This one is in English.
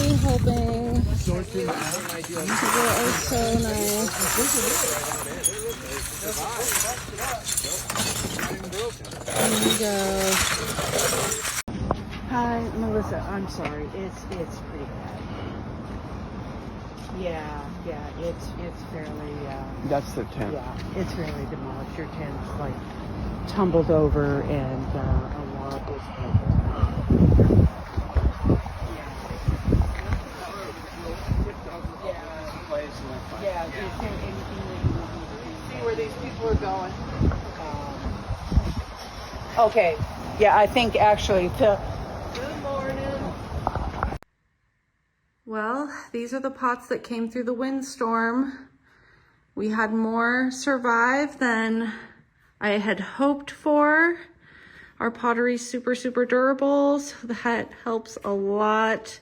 really hoping people are so nice. Here we go. Hi, Melissa. I'm sorry. It's pretty bad. Yeah. It's fairly. That's the tent. Yeah, it's fairly demolished. Your tent's like tumbled over, and a lot is broken. Yeah. Is there anything that you want me to see where these people are going? Okay. Yeah, I think actually the. Good morning. Well, these are the pots that came through the windstorm. We had more survive than I had hoped for. Our pottery's super, super durable, so that helps a lot.